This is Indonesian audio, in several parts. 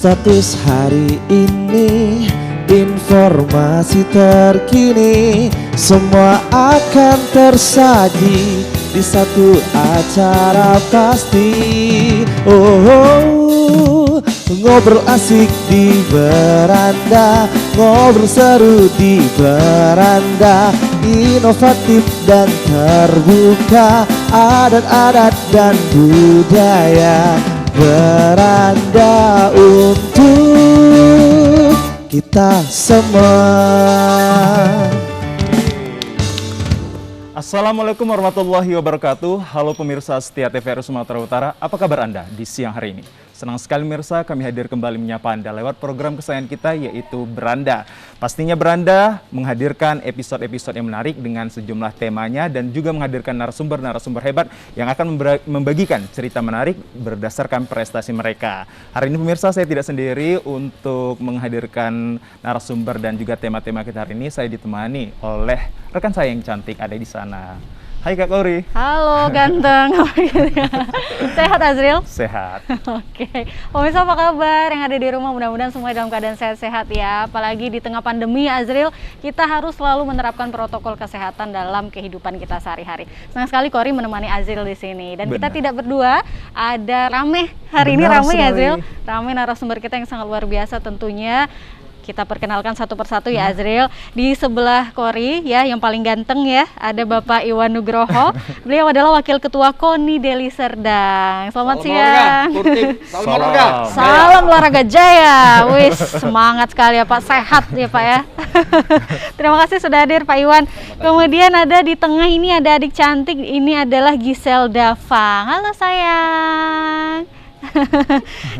Status hari ini, informasi terkini, semua akan tersaji di satu acara pasti. Ngobrol asik di beranda, ngobrol seru di beranda, inovatif dan terbuka, adat-adat dan budaya. Beranda untuk kita semua. Assalamualaikum warahmatullahi wabarakatuh. Halo pemirsa setia TVRI Sumatera Utara, apa kabar Anda di siang hari ini? Senang sekali pemirsa, kami hadir kembali menyapa Anda lewat program kesayangan kita, yaitu Beranda. Pastinya Beranda menghadirkan episode-episode yang menarik dengan sejumlah temanya dan juga menghadirkan narasumber-narasumber hebat yang akan membagikan cerita menarik berdasarkan prestasi mereka. Hari ini pemirsa, saya tidak sendiri untuk menghadirkan narasumber dan juga tema-tema kita hari ini. Saya ditemani oleh rekan saya yang cantik ada di sana. Hai Kak Kori. Halo ganteng. Sehat Azril? Sehat. Oke. Pemirsa apa kabar yang ada di rumah? Mudah-mudahan semua dalam keadaan sehat-sehat ya. Apalagi di tengah pandemi Azril, kita harus selalu menerapkan protokol kesehatan dalam kehidupan kita sehari-hari. Senang sekali Kori menemani Azril di sini. Dan kita tidak berdua, ada Rame. Hari ini Rame ya Azril. Rame narasumber kita yang sangat luar biasa tentunya. Kita perkenalkan satu persatu ya Azril. Di sebelah Kori ya yang paling ganteng ya, ada Bapak Iwan Nugroho. Beliau adalah Wakil Ketua KONI Deli Serdang. Selamat siang. Salam olahraga. Salam olahraga jaya. Wis, semangat sekali ya Pak, sehat ya Pak ya. Terima kasih sudah hadir Pak Iwan. Kemudian ada di tengah ini ada adik cantik, ini adalah Giselda Fang. Halo sayang.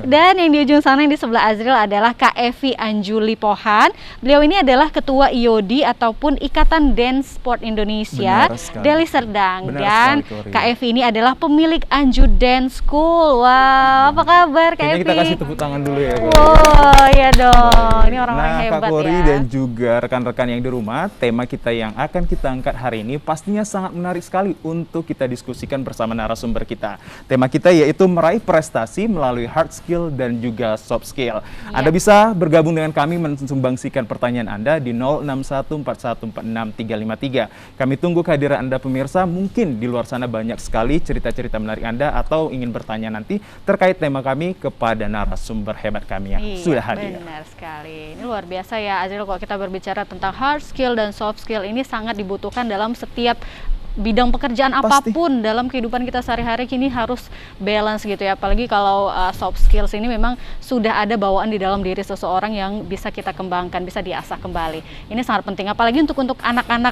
Dan yang di ujung sana yang di sebelah Azril adalah Kak Evi Anjuli Pohan. Beliau ini adalah Ketua IOD ataupun Ikatan Dance Sport Indonesia Deli Serdang. Dan Kak Evi ini adalah pemilik Anju Dance School. Wah, apa kabar Kak Evi? Kita kasih tepuk tangan dulu ya. Wow, iya dong. Ini orang-orang hebat Kak Kori ya. dan juga rekan-rekan yang di rumah, tema kita yang akan kita angkat hari ini pastinya sangat menarik sekali untuk kita diskusikan bersama narasumber kita. Tema kita yaitu meraih prestasi melalui hard skill dan juga soft skill. Anda bisa bergabung dengan kami mensumbangsikan pertanyaan Anda di 0614146353. Kami tunggu kehadiran Anda pemirsa. Mungkin di luar sana banyak sekali cerita-cerita menarik Anda atau ingin bertanya nanti terkait tema kami kepada narasumber hebat kami yang sudah hadir. Benar sekali. Ini luar biasa ya Azril, kalau kita berbicara tentang hard skill dan soft skill ini sangat dibutuhkan dalam setiap bidang pekerjaan apapun dalam kehidupan kita sehari-hari. Kini harus balance gitu ya, apalagi kalau soft skills ini memang sudah ada bawaan di dalam diri seseorang yang bisa kita kembangkan, bisa diasah kembali. Ini sangat penting, apalagi untuk anak-anak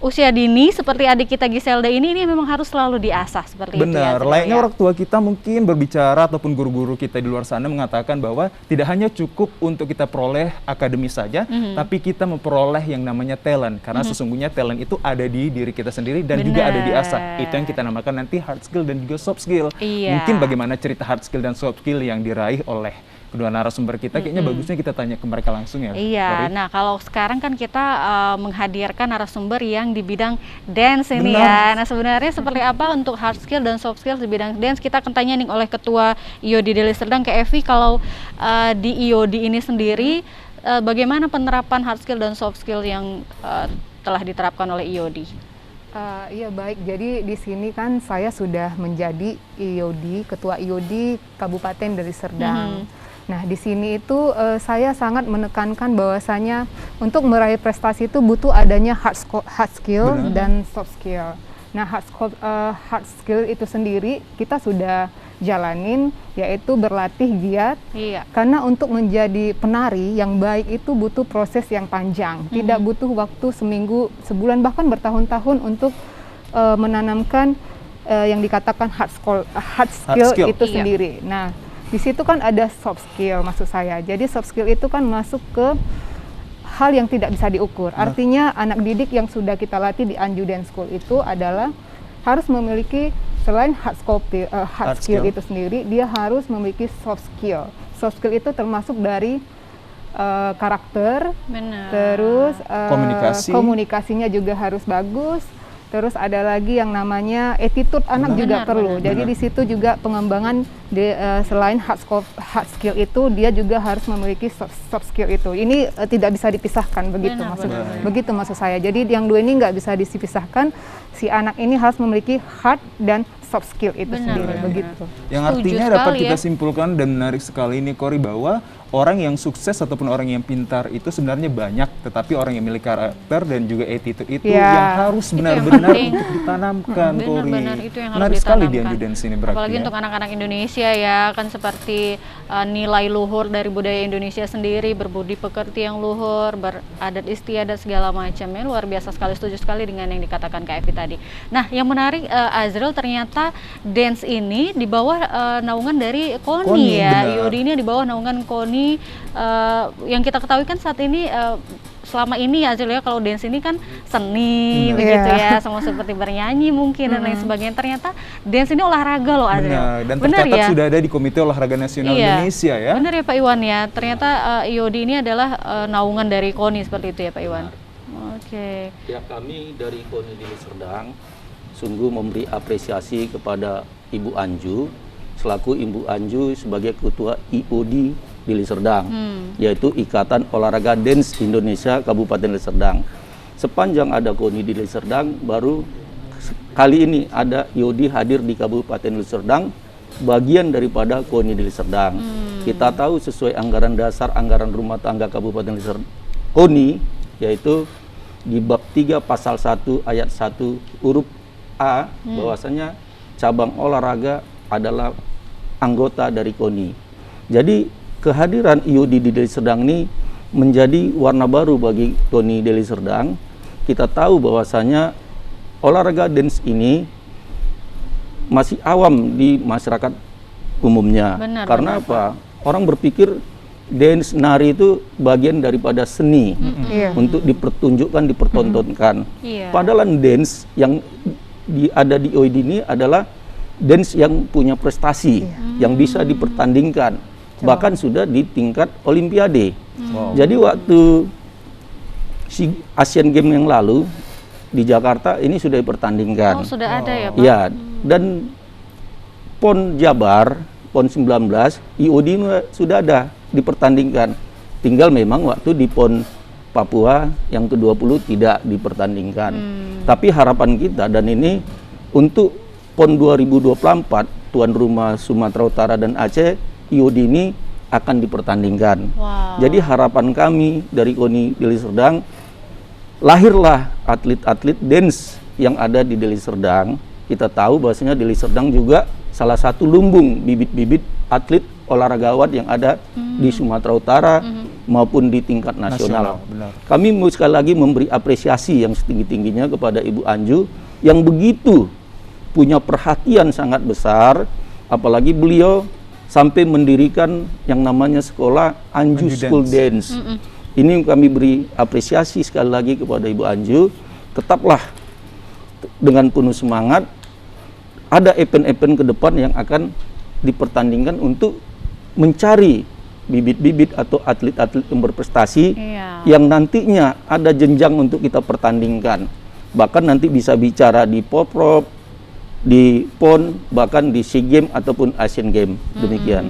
usia dini seperti adik kita Giselda ini memang harus selalu diasah seperti itu ya. Benar, layaknya orang tua kita mungkin berbicara ataupun guru-guru kita di luar sana mengatakan bahwa tidak hanya cukup untuk kita peroleh akademis saja, tapi kita memperoleh yang namanya talent, karena sesungguhnya talent itu ada di diri kita sendiri dan juga ada diasah. Itu yang kita namakan nanti hard skill dan juga soft skill. Mungkin bagaimana cerita hard skill dan soft skill yang diraih oleh kedua narasumber kita, kayaknya bagusnya kita tanya ke mereka langsung ya. Iya, nah kalau sekarang kan kita menghadirkan narasumber yang di bidang dance ini ya. Nah sebenarnya seperti apa untuk hard skill dan soft skill di bidang dance, kita akan tanya nih oleh Ketua IOD Deli Serdang, Kak Evi. Kalau di IOD ini sendiri, bagaimana penerapan hard skill dan soft skill yang telah diterapkan oleh IOD? Iya baik, jadi di sini kan saya sudah menjadi IOD, Ketua IOD Kabupaten Deli Serdang. Nah di sini itu saya sangat menekankan bahwasanya untuk meraih prestasi itu butuh adanya hard skill dan soft skill. Nah hard skill itu sendiri kita sudah jalanin, yaitu berlatih giat. Karena untuk menjadi penari yang baik itu butuh proses yang panjang, tidak butuh waktu seminggu, sebulan, bahkan bertahun-tahun untuk menanamkan yang dikatakan hard skill itu sendiri. Nah di situ kan ada soft skill maksud saya. Jadi soft skill itu kan masuk ke hal yang tidak bisa diukur. Artinya anak didik yang sudah kita latih di Anju Dance School itu adalah harus memiliki, selain hard skill itu sendiri, dia harus memiliki soft skill. Soft skill itu termasuk dari karakter, terus komunikasinya juga harus bagus, Terus ada lagi yang namanya attitude anak juga Benar, perlu. benar. Jadi di situ juga pengembangan selain hard skill itu, dia juga harus memiliki soft skill itu. Ini tidak bisa dipisahkan begitu maksud saya. Jadi yang dua ini nggak bisa dipisahkan. Si anak ini harus memiliki hard dan soft skill itu sendiri begitu. Yang Setuju artinya sekali dapat kita ya. simpulkan dan menarik sekali ini Kori, bahwa orang yang sukses ataupun orang yang pintar itu sebenarnya banyak, tetapi orang yang memiliki karakter dan juga attitude itu Ya. yang harus Itu yang benar-benar penting. untuk ditanamkan, Kori. Benar-benar itu yang harus Menarik sekali di ditanamkan. Anju Dance ini berarti. Apalagi ya. untuk anak-anak Indonesia ya, kan seperti nilai luhur dari budaya Indonesia sendiri, berbudi pekerti yang luhur, beradat istiadat segala macamnya, luar biasa sekali. Setuju sekali dengan yang dikatakan Kak Evi tadi. Nah, yang menarik Azril, ternyata dance ini di bawah naungan dari KONI KONI, ya. benar. IOD ini di bawah naungan KONI. Yang kita ketahui kan saat ini selama ini ya Azril ya, kalau dance ini kan seni begitu ya, sama seperti bernyanyi mungkin dan lain sebagainya. Ternyata dance ini olahraga loh Azril. Benar, dan Benar tercatat ya? sudah ada di Komite Olahraga Nasional Indonesia ya. Benar ya Pak Iwan ya. Ternyata IOD ini adalah naungan dari KONI seperti itu ya Pak Iwan. Oke. Ya, kami dari KONI Deli Serdang sungguh memberi apresiasi kepada Ibu Anju selaku Ibu Anju sebagai Ketua IOD Deli Serdang, yaitu Ikatan Olahraga Dance Indonesia Kabupaten Deli Serdang. Sepanjang ada KONI Deli Serdang, baru kali ini ada IOD hadir di Kabupaten Deli Serdang, bagian daripada KONI Deli Serdang. Kita tahu sesuai anggaran dasar anggaran rumah tangga Kabupaten Deli Serdang KONI, yaitu di bab 3 pasal 1 ayat 1 huruf A, bahwasanya cabang olahraga adalah anggota dari KONI. Jadi kehadiran IOD di Deli Serdang ini menjadi warna baru bagi KONI Deli Serdang. Kita tahu bahwasanya olahraga dance ini masih awam di masyarakat umumnya. Benar, Karena benar, apa? Orang berpikir dance nari itu bagian daripada seni Iya. untuk dipertunjukkan, dipertontonkan. Iya. Padahal dance yang ada di IOD ini adalah dance yang punya prestasi, yang bisa dipertandingkan, bahkan sudah di tingkat Olimpiade. Jadi waktu Asian Games yang lalu di Jakarta ini sudah dipertandingkan. Oh, sudah ada ya Pak? Ya, dan PON Jabar, PON 19, IOD ini sudah ada dipertandingkan. Tinggal memang waktu di PON Papua yang ke-20 tidak dipertandingkan. Tapi harapan kita, dan ini untuk PON 2024, tuan rumah Sumatera Utara dan Aceh, IOD ini akan dipertandingkan. Wow. Jadi harapan kami dari KONI Deli Serdang, lahirlah atlet-atlet dance yang ada di Deli Serdang. Kita tahu bahwasanya Deli Serdang juga salah satu lumbung bibit-bibit atlet olahragawan yang ada di Sumatera Utara maupun di tingkat nasional. Benar. Kami mau sekali lagi memberi apresiasi yang setinggi-tingginya kepada Ibu Anju yang begitu punya perhatian sangat besar, apalagi beliau sampai mendirikan yang namanya sekolah Anju Anju School Dance. Ini kami beri apresiasi sekali lagi kepada Ibu Anju. Tetaplah dengan penuh semangat, ada event-event ke depan yang akan dipertandingkan untuk mencari bibit-bibit atau atlet-atlet yang berprestasi yang nantinya ada jenjang untuk kita pertandingkan. Bahkan nanti bisa bicara di Poprov, di PON, bahkan di SEA Games ataupun Asian Games. Demikian.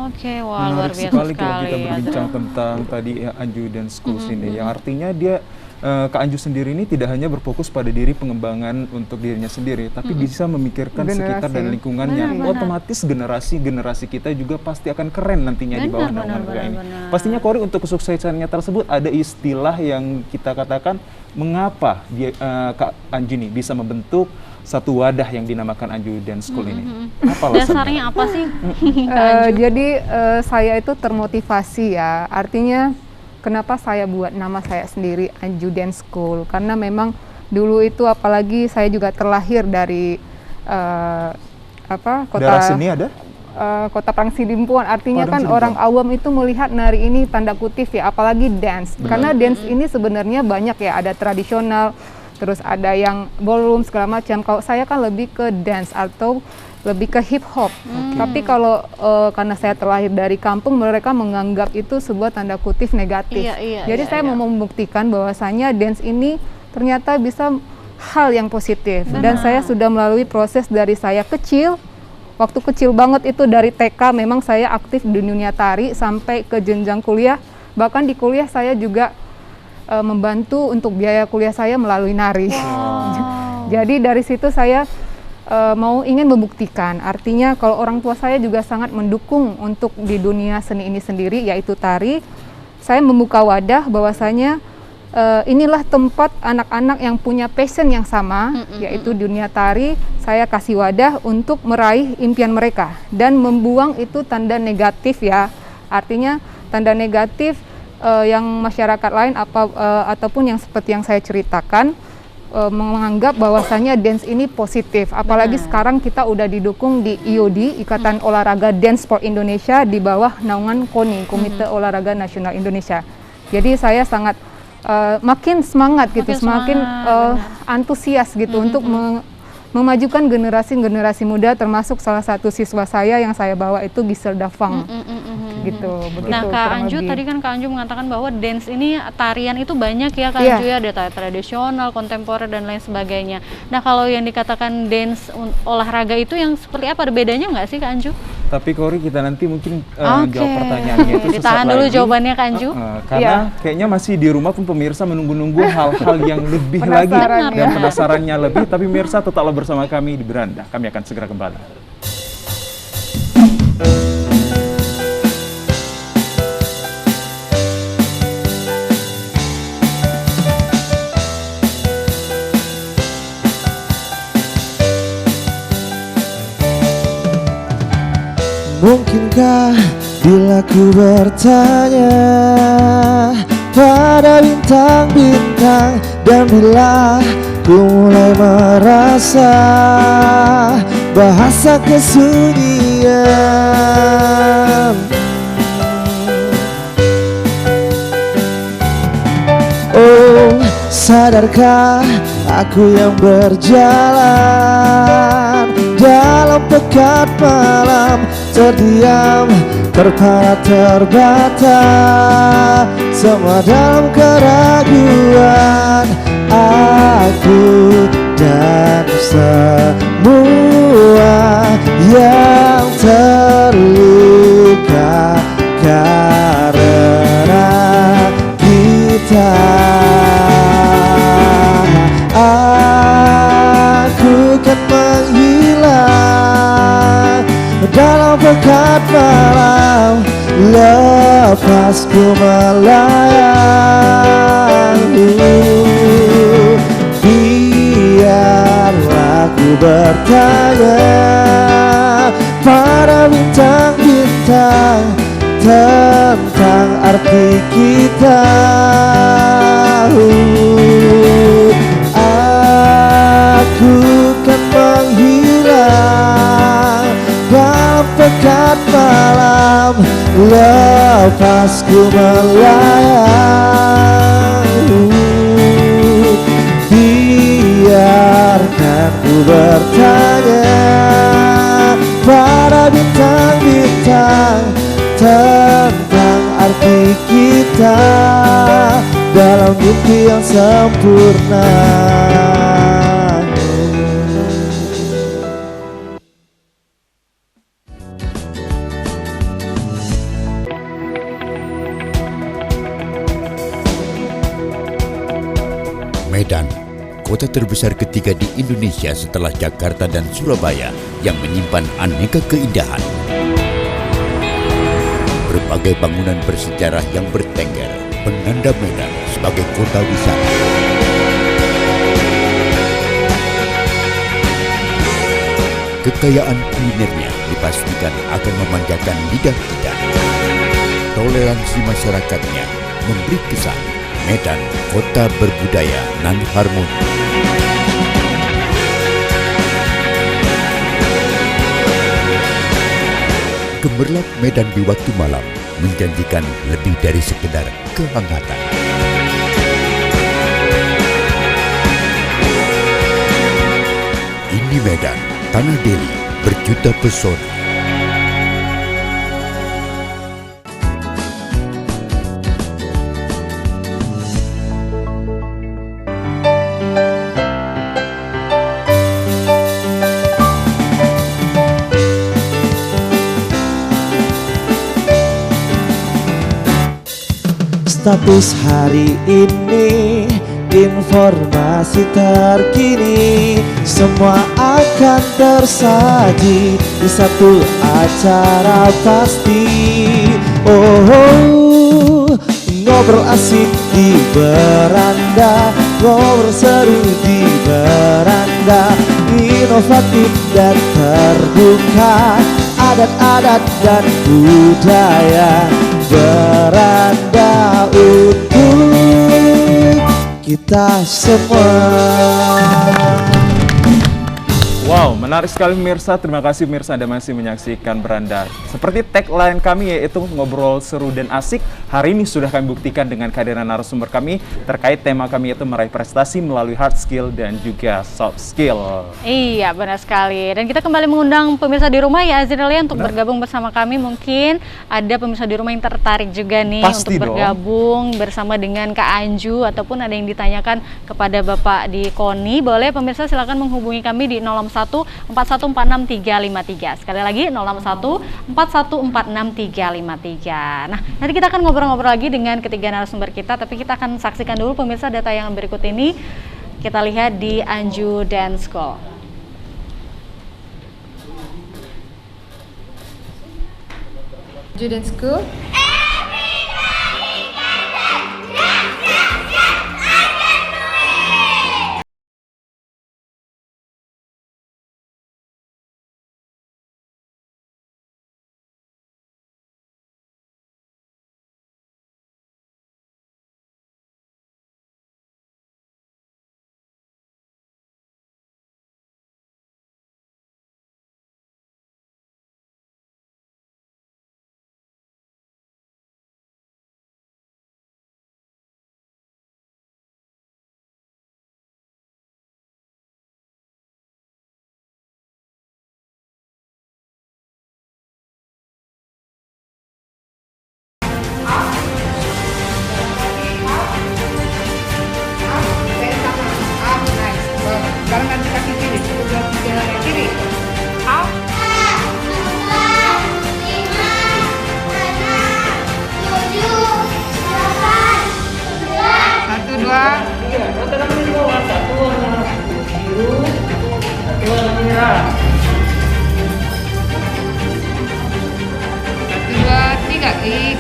Oke, wah luar Menarik biasa sekali kalau sekali. kita berbincang Azril. tentang tadi ya, Anju Dance Schools ini, yang artinya dia Kak Anju sendiri ini tidak hanya berfokus pada diri pengembangan untuk dirinya sendiri, tapi bisa memikirkan sekitar dan Generasi. lingkungannya. Benar. Otomatis generasi kita juga pasti akan keren nantinya di bawah Benar, naungan benar, ini. benar. Pastinya Kori, untuk kesuksesannya tersebut ada istilah yang kita katakan mengapa dia Kak Anju ini bisa membentuk satu wadah yang dinamakan Anju Dance School ini. Apa alasannya? Dasarnya apa sih? Jadi saya itu termotivasi ya, artinya kenapa saya buat nama saya sendiri Anju Dance School, karena memang dulu itu apalagi saya juga terlahir dari kota Darah seni ada? Kota Prangsi Dimpuan, artinya kan Dimpuan. orang awam itu melihat nari ini tanda kutip ya, apalagi dance, karena dance ini sebenarnya banyak ya, ada tradisional, terus ada yang ballroom segala macam. Kalau saya kan lebih ke dance atau lebih ke hip hop. Tapi kalau karena saya terlahir dari kampung, mereka menganggap itu sebuah tanda kutip negatif. Iya, Jadi saya mau membuktikan bahwasanya dance ini ternyata bisa hal yang positif. Dan Benar. saya sudah melalui proses dari saya kecil, waktu kecil banget itu dari TK memang saya aktif di dunia tari sampai ke jenjang kuliah. Bahkan di kuliah saya juga membantu untuk biaya kuliah saya melalui nari. Jadi dari situ saya ingin membuktikan, artinya kalau orang tua saya juga sangat mendukung untuk di dunia seni ini sendiri, yaitu tari. Saya membuka wadah bahwasanya inilah tempat anak-anak yang punya passion yang sama, yaitu dunia tari. Saya kasih wadah untuk meraih impian mereka dan membuang itu tanda negatif ya, artinya tanda negatif yang masyarakat lain ataupun yang seperti yang saya ceritakan, menganggap bahwasanya dance ini positif. Apalagi sekarang kita udah didukung di IOD, Ikatan Olahraga Dance Sport Indonesia, di bawah naungan KONI, Komite Olahraga Nasional Indonesia. Jadi saya sangat makin semangat gitu, semakin antusias gitu untuk memajukan generasi muda, termasuk salah satu siswa saya yang saya bawa itu Giselda Fang. Gitu, begitu. Nah, Kak kurang Anju lebih. tadi kan Kak Anju mengatakan bahwa dance ini, tarian itu banyak ya Kak Iya. Anju ya, ada tari tradisional, kontemporer dan lain sebagainya. Nah, kalau yang dikatakan dance olahraga itu yang seperti apa? Ada bedanya nggak sih Kak Anju? Tapi Kori, kita nanti mungkin Oke. jawab pertanyaannya itu Ditahan sesaat dulu lagi. jawabannya Kak Anju. Karena kayaknya masih di rumah pun pemirsa menunggu-nunggu hal-hal yang lebih lagi Penasaran dan ya. penasarannya lebih. Tapi pemirsa tetaplah bersama kami di Beranda. Kami akan segera kembali. Mungkinkah bila ku bertanya pada bintang-bintang, dan bila ku mulai merasa bahasa kesunyian, oh, sadarkah aku yang berjalan dalam pekat malam, terdiam, terpana, terbata, semua dalam keraguan. Aku dan semua yang terluka karena kita. Aku kan menghilang dalam pekat malam, lepas ku melayang. Biarlah ku bertanya pada bintang-bintang tentang arti kita. Aku kan menghilang dalam pekat malam, lepas ku melayang. Biarkan ku bertanya pada bintang-bintang tentang arti kita dalam mimpi yang sempurna. Medan, kota terbesar ketiga di Indonesia setelah Jakarta dan Surabaya yang menyimpan aneka keindahan. Berbagai bangunan bersejarah yang bertengger menanda Medan sebagai kota wisata. Kekayaan kulinernya dipastikan akan memanjakan lidah kita. Toleransi masyarakatnya memberi kesan Medan kota berbudaya nan harmoni. Gemerlap Medan di waktu malam menjanjikan lebih dari sekedar kehangatan. Ini Medan, tanah Delhi berjuta pesona. status hari ini, informasi terkini, semua akan tersaji di satu acara pasti. Oh, ngobrol asik di beranda, ngobrol seru di beranda, inovatif dan terbuka, adat-adat dan budaya, beranda untuk kita semua. Wow, menarik sekali pemirsa. Terima kasih pemirsa Anda masih menyaksikan Beranda. Seperti tagline kami yaitu ngobrol seru dan asik. Hari ini sudah kami buktikan dengan kehadiran narasumber kami terkait tema kami yaitu meraih prestasi melalui hard skill dan juga soft skill. Iya, benar sekali. Dan kita kembali mengundang pemirsa di rumah ya Azril ya untuk bergabung bersama kami. Mungkin ada pemirsa di rumah yang tertarik juga nih Pasti untuk bergabung bersama dengan Kak Anju ataupun ada yang ditanyakan kepada Bapak di KONI. Boleh pemirsa silakan menghubungi kami di 061 4146 353. Sekali lagi 061 4146 353. Nah, nanti kita akan ngobrol-ngobrol lagi dengan ketiga narasumber kita, tapi kita akan saksikan dulu pemirsa data yang berikut ini. Kita lihat di Anju Dance School. Anju Dance School.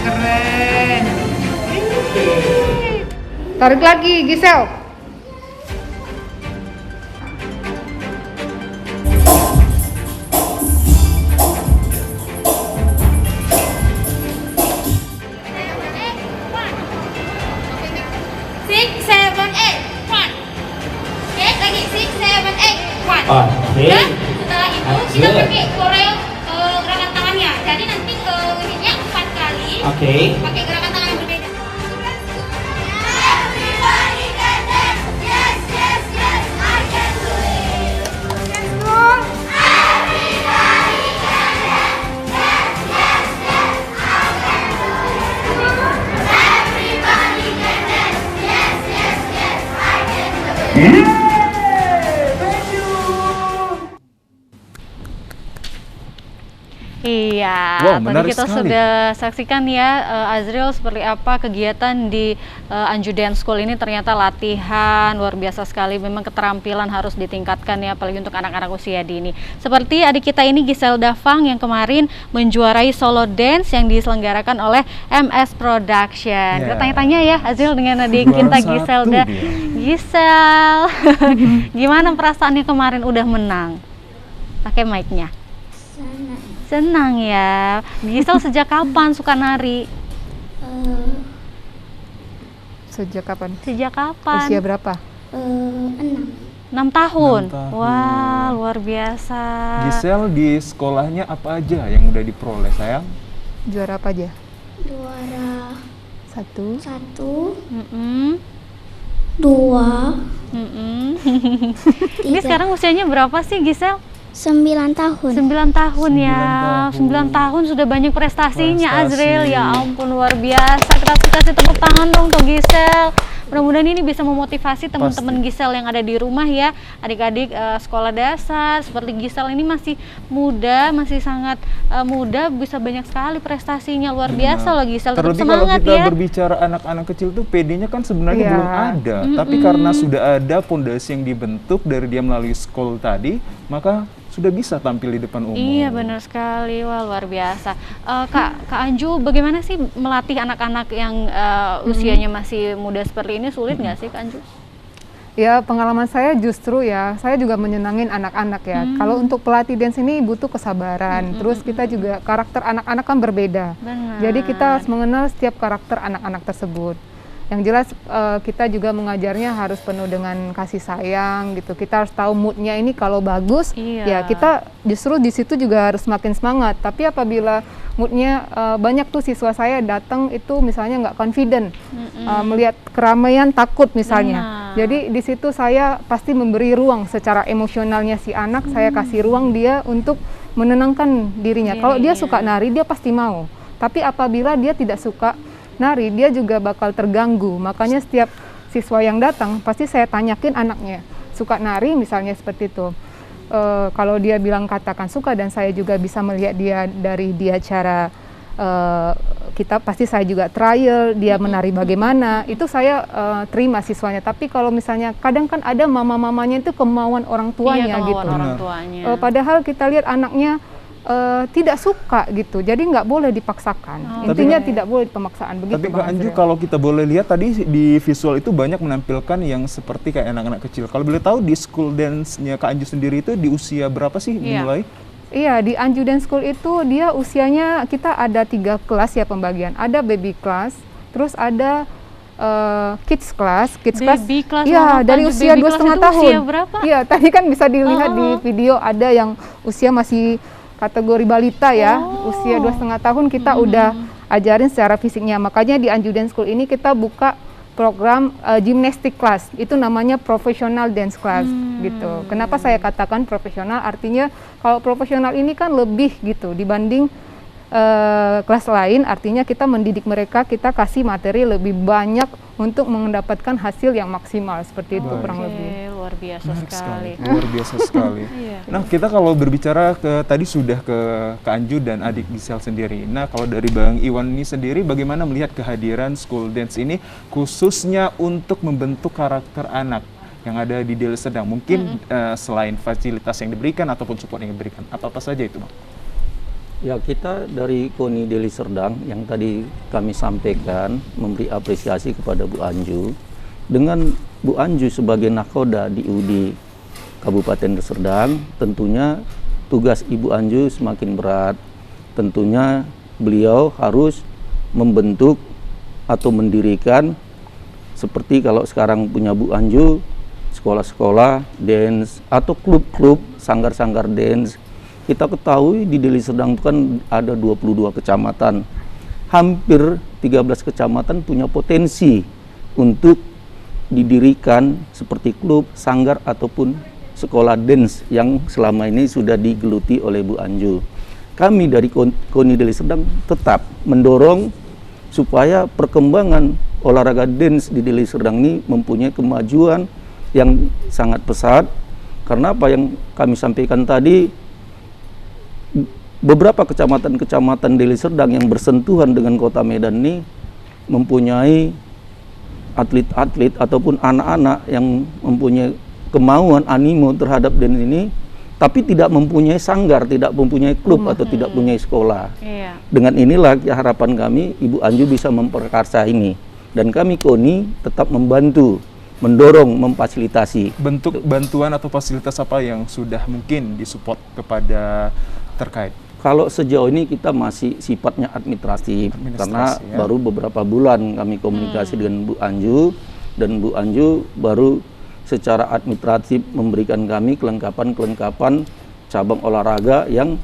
Keren. Tarik lagi, Gisel. Setelah itu kita pakai koreo gerakan tangannya. Jadi nanti ininya 4 kali. Pakai gerakan tangan yang berbeda. Everybody can dance. Yes, yes, yes, I can do it. Let's go. Everybody can dance. Yes, yes, yes, I can do it. Everybody can dance. Yes, yes, yes, I can do it. Iya, Wow, tadi menarik kita sekali. sudah saksikan ya Azril seperti apa kegiatan di Anju Dance School ini. Ternyata latihan luar biasa sekali, memang keterampilan harus ditingkatkan ya, apalagi untuk anak-anak usia dini. Seperti adik kita ini Giselda Fang yang kemarin menjuarai solo dance yang diselenggarakan oleh MS Production. Kita tanya-tanya ya Azril dengan adik kita Giselda. Gisel, gimana perasaannya kemarin udah menang? Pakai mic-nya. Senang ya. Gisel sejak kapan suka nari? Sejak kapan? Sejak kapan? Usia berapa? 6. 6 tahun. 6 tahun. Wah, luar biasa. Gisel di sekolahnya apa aja yang udah diperoleh sayang? Juara apa aja? Juara 1. 1, Mm-mm. 2, Mm-mm. Ini sekarang usianya berapa sih Gisel? 9 tahun. 9 tahun ya. 9 9 tahun sudah banyak prestasinya Prestasi. Azril. Ya ampun luar biasa. Kita kasih tepuk tangan dong untuk Gisel. Mudah-mudahan ini bisa memotivasi teman-teman Gisel yang ada di rumah ya, adik-adik sekolah dasar seperti Gisel ini masih muda, masih sangat muda, bisa banyak sekali prestasinya, luar biasa loh Gisel. Tetap Terlebih kalau semangat kita ya. berbicara anak-anak kecil tuh PD-nya kan sebenarnya Iya. belum ada, tapi karena sudah ada fondasi yang dibentuk dari dia melalui school tadi, maka sudah bisa tampil di depan umum. Iya benar sekali, wah luar biasa. Kak Anju, bagaimana sih melatih anak-anak yang usianya masih muda seperti ini, sulit nggak sih Kak Anju? Ya, pengalaman saya justru ya, saya juga menyenangin anak-anak ya. Kalau untuk pelatih dance ini butuh kesabaran. Terus kita juga karakter anak-anak kan berbeda. Benar. Jadi kita harus mengenal setiap karakter anak-anak tersebut. Yang jelas kita juga mengajarnya harus penuh dengan kasih sayang gitu. Kita harus tahu moodnya ini kalau bagus, Iya. ya kita justru di situ juga harus makin semangat. Tapi apabila moodnya banyak tuh siswa saya datang itu misalnya nggak confident, melihat keramaian takut misalnya. Benar. Jadi di situ saya pasti memberi ruang secara emosionalnya si anak, saya kasih ruang dia untuk menenangkan dirinya. Kalau dia suka nari, dia pasti mau. Tapi apabila dia tidak suka nari, dia juga bakal terganggu. Makanya setiap siswa yang datang pasti saya tanyakin anaknya suka nari misalnya seperti itu. Kalau dia bilang katakan suka dan saya juga bisa melihat dia dari dia cara kita pasti saya juga trial dia menari bagaimana, itu saya terima siswanya. Tapi kalau misalnya kadang kan ada mama-mamanya itu kemauan orang tuanya Iya, gitu. kemauan orang tuanya. Padahal kita lihat anaknya tidak suka gitu, jadi nggak boleh dipaksakan. Intinya tidak boleh pemaksaan begitu. Tapi Kak Bang Anju, Azril. kalau kita boleh lihat tadi di visual itu banyak menampilkan yang seperti kayak anak-anak kecil. Kalau boleh tahu di school dance-nya Kak Anju sendiri itu di usia berapa sih dimulai? Iya, di Anju Dance School itu dia usianya kita ada 3 kelas ya pembagian. Ada baby class, terus ada kids class. Baby class, Iya, Mama dari Anju, usia baby 2,5 class itu tahun. usia berapa? Iya, tadi kan bisa dilihat di video ada yang usia masih kategori balita ya, usia 2,5 tahun kita udah ajarin secara fisiknya. Makanya di Anju Dance School ini kita buka program gymnastic class, itu namanya professional dance class gitu. Kenapa saya katakan profesional? Artinya kalau profesional ini kan lebih gitu dibanding kelas lain, artinya kita mendidik mereka, kita kasih materi lebih banyak untuk mendapatkan hasil yang maksimal seperti itu kurang lebih. Luar biasa Menarik sekali. Luar biasa sekali. Iya. Nah, kita kalau berbicara tadi sudah ke Kak Anju dan adik Gisel sendiri. Nah, kalau dari Bang Iwan ini sendiri, bagaimana melihat kehadiran school dance ini khususnya untuk membentuk karakter anak yang ada di Deli Serdang? Mungkin selain fasilitas yang diberikan ataupun support yang diberikan, apa-apa saja itu, Bang? Ya, kita dari KONI Deli Serdang yang tadi kami sampaikan memberi apresiasi kepada Bu Anju. Dengan Bu Anju sebagai nakhoda di UD Kabupaten Deli Serdang, tentunya tugas Ibu Anju semakin berat. Tentunya beliau harus membentuk atau mendirikan seperti kalau sekarang punya Bu Anju, sekolah-sekolah dance atau klub-klub, sanggar-sanggar dance. Kita ketahui di Deli Serdang itu kan ada 22 kecamatan. Hampir 13 kecamatan punya potensi untuk didirikan seperti klub, sanggar ataupun sekolah dance yang selama ini sudah digeluti oleh Bu Anju. Kami dari KONI Deli Serdang tetap mendorong supaya perkembangan olahraga dance di Deli Serdang ini mempunyai kemajuan yang sangat pesat. Karena apa yang kami sampaikan tadi, beberapa kecamatan-kecamatan Deli Serdang yang bersentuhan dengan kota Medan ini mempunyai atlet-atlet ataupun anak-anak yang mempunyai kemauan, animo terhadap dance ini, tapi tidak mempunyai sanggar, tidak mempunyai klub atau tidak punya sekolah. Iya. Dengan inilah ya harapan kami Ibu Anju bisa memperkarsa ini, dan kami KONI tetap membantu, mendorong, memfasilitasi. Bentuk bantuan atau fasilitas apa yang sudah mungkin disupport kepada terkait? Kalau sejauh ini kita masih sifatnya administratif, karena ya. baru beberapa bulan kami komunikasi dengan Bu Anju, dan Bu Anju baru secara administratif memberikan kami kelengkapan-kelengkapan cabang olahraga yang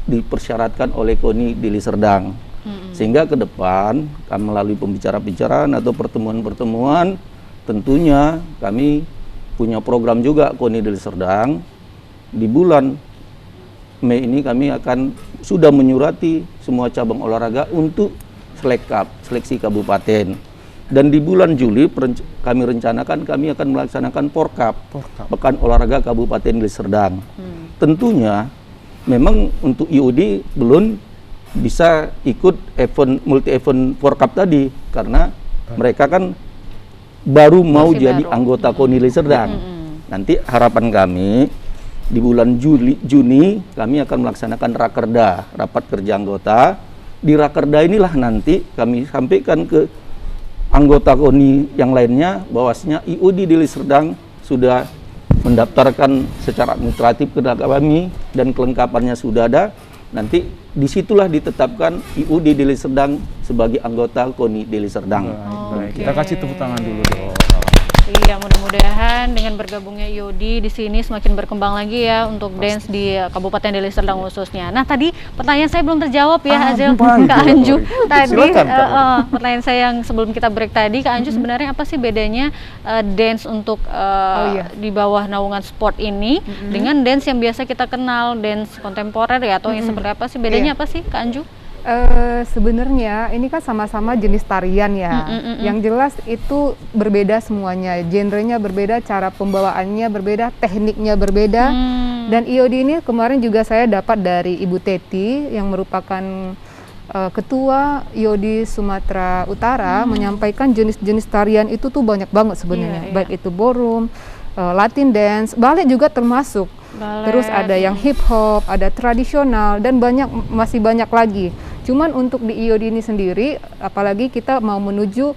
dipersyaratkan oleh KONI Deli Serdang. Sehingga ke depan kami melalui pembicaraan atau pertemuan-pertemuan, tentunya kami punya program juga KONI Deli Serdang. Di bulan Mei ini kami akan sudah menyurati semua cabang olahraga untuk seleksi kabupaten. Dan di bulan Juli kami rencanakan kami akan melaksanakan Porkap, Pekan Olahraga Kabupaten Deli Serdang. Tentunya memang untuk IOD belum bisa ikut multi event Porkap tadi karena mereka kan baru mau jadi anggota KONI Deli Serdang. Nanti harapan kami di bulan Juni kami akan melaksanakan Rakerda, rapat kerja anggota. Di Rakerda inilah nanti kami sampaikan ke anggota KONI yang lainnya bahwasanya IOD Deli Serdang sudah mendaftarkan secara administratif ke kami dan kelengkapannya sudah ada. Nanti disitulah ditetapkan IOD Deli Serdang sebagai anggota KONI Deli Serdang. Baik. Kita kasih tepuk tangan dulu dong. Iya, mudah-mudahan dengan bergabungnya IOD di sini semakin berkembang lagi ya untuk dance di Kabupaten Deli Serdang khususnya. Nah, tadi pertanyaan saya belum terjawab ya, Azil, Kak Anju. Tadi pertanyaan saya yang sebelum kita break tadi, Kak Anju, sebenarnya apa sih bedanya dance untuk di bawah naungan sport ini dengan dance yang biasa kita kenal, dance kontemporer ya, atau yang seperti apa sih bedanya apa sih, Kak Anju? Sebenarnya ini kan sama-sama jenis tarian ya. Yang jelas itu berbeda semuanya, genrenya berbeda, cara pembawaannya berbeda, tekniknya berbeda. Dan IOD ini kemarin juga saya dapat dari Ibu Teti yang merupakan Ketua IOD Sumatera Utara menyampaikan jenis-jenis tarian itu tuh banyak banget sebenarnya, baik itu ballroom, Latin dance, balet juga termasuk. Terus ada yang hip hop, ada tradisional dan masih banyak lagi. Cuman untuk di IOD ini sendiri, apalagi kita mau menuju